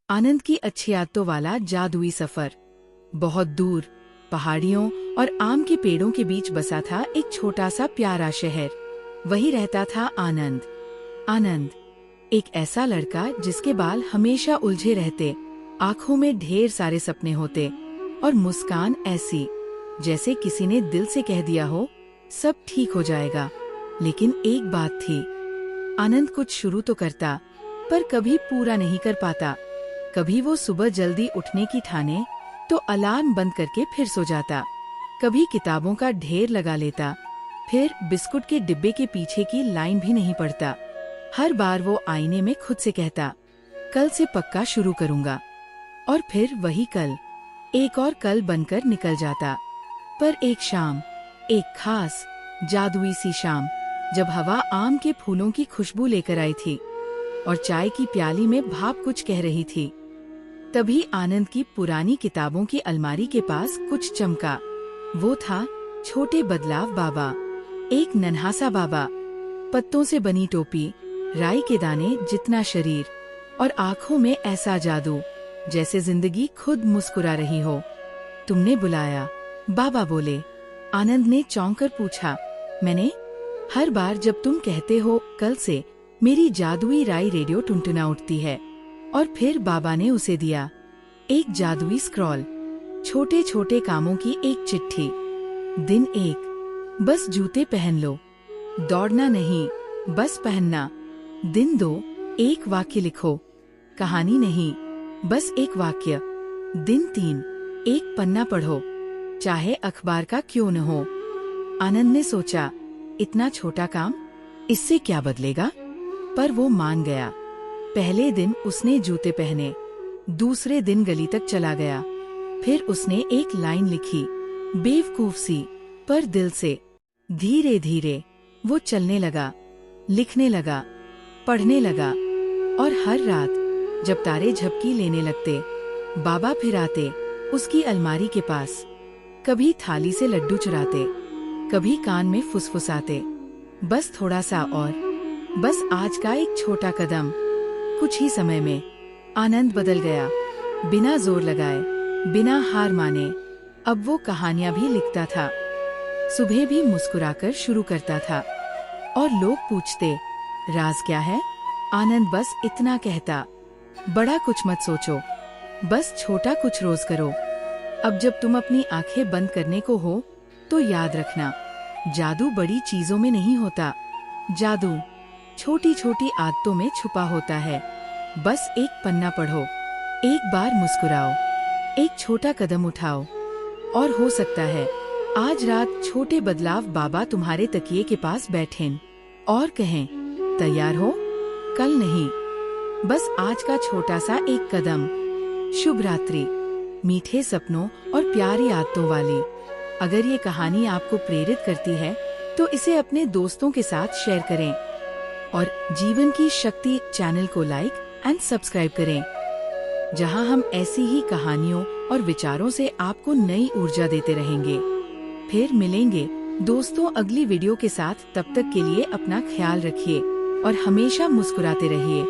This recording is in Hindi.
आनंद की अच्छी आदतों वाला जादुई सफर। बहुत दूर पहाड़ियों और आम के पेड़ों के बीच बसा था एक छोटा सा प्यारा शहर। वही रहता था आनंद। आनंद एक ऐसा लड़का जिसके बाल हमेशा उलझे रहते, आँखों में ढेर सारे सपने होते और मुस्कान ऐसी जैसे किसी ने दिल से कह दिया हो सब ठीक हो जाएगा। लेकिन एक बात थी, आनंद कुछ शुरू तो करता पर कभी पूरा नहीं कर पाता। कभी वो सुबह जल्दी उठने की ठाने तो अलार्म बंद करके फिर सो जाता। कभी किताबों का ढेर लगा लेता, फिर बिस्कुट के डिब्बे के पीछे की लाइन भी नहीं पढ़ता। हर बार वो आईने में खुद से कहता, कल से पक्का शुरू करूंगा। और फिर वही कल एक और कल बनकर निकल जाता। पर एक शाम, एक खास जादुई सी शाम, जब हवा आम के फूलों की खुशबू लेकर आई थी और चाय की प्याली में भाप कुछ कह रही थी, तभी आनंद की पुरानी किताबों की अलमारी के पास कुछ चमका। वो था छोटे बदलाव बाबा। एक नन्हा सा बाबा, पत्तों से बनी टोपी, राई के दाने जितना शरीर और आँखों में ऐसा जादू जैसे जिंदगी खुद मुस्कुरा रही हो। तुमने बुलाया? बाबा बोले। आनंद ने चौंक कर पूछा, मैंने? हर बार जब तुम कहते हो कल से, मेरी जादुई राई रेडियो टुनटुना उठती है। और फिर बाबा ने उसे दिया एक जादुई स्क्रॉल, छोटे छोटे कामों की एक चिट्ठी। दिन एक, बस जूते पहन लो, दौड़ना नहीं बस पहनना। दिन दो, एक वाक्य लिखो, कहानी नहीं बस एक वाक्य। दिन तीन, एक पन्ना पढ़ो, चाहे अखबार का क्यों न हो। आनंद ने सोचा, इतना छोटा काम, इससे क्या बदलेगा? पर वो मान गया। पहले दिन उसने जूते पहने, दूसरे दिन गली तक चला गया। फिर उसने एक लाइन लिखी, बेवकूफ सी पर दिल से। धीरे धीरे वो चलने लगा, लिखने लगा, पढ़ने लगा। और हर रात जब तारे झपकी लेने लगते, बाबा फिर आते उसकी अलमारी के पास। कभी थाली से लड्डू चुराते, कभी कान में फुसफुसाते, बस थोड़ा सा और, बस आज का एक छोटा कदम। कुछ ही समय में आनंद बदल गया। बिना जोर लगाए, बिना हार माने, अब वो कहानियां भी लिखता था। सुबह भी मुस्कुराकर शुरू करता था। और लोग पूछते, राज क्या है? आनंद बस इतना कहता, बड़ा कुछ मत सोचो, बस छोटा कुछ रोज करो। अब जब तुम अपनी आंखें बंद करने को हो तो याद रखना, जादू बड़ी चीजों में नहीं होता, जादू छोटी छोटी आदतों में छुपा होता है। बस एक पन्ना पढ़ो, एक बार मुस्कुराओ, एक छोटा कदम उठाओ, और हो सकता है आज रात छोटे बदलाव बाबा तुम्हारे तकिए के पास बैठें और कहें, तैयार हो? कल नहीं, बस आज का छोटा सा एक कदम। शुभ रात्रि, मीठे सपनों और प्यारी आदतों वाली। अगर ये कहानी आपको प्रेरित करती है तो इसे अपने दोस्तों के साथ शेयर करें और जीवन की शक्ति चैनल को लाइक एंड सब्सक्राइब करें, जहां हम ऐसी ही कहानियों और विचारों से आपको नई ऊर्जा देते रहेंगे। फिर मिलेंगे दोस्तों अगली वीडियो के साथ। तब तक के लिए अपना ख्याल रखिए और हमेशा मुस्कुराते रहिए।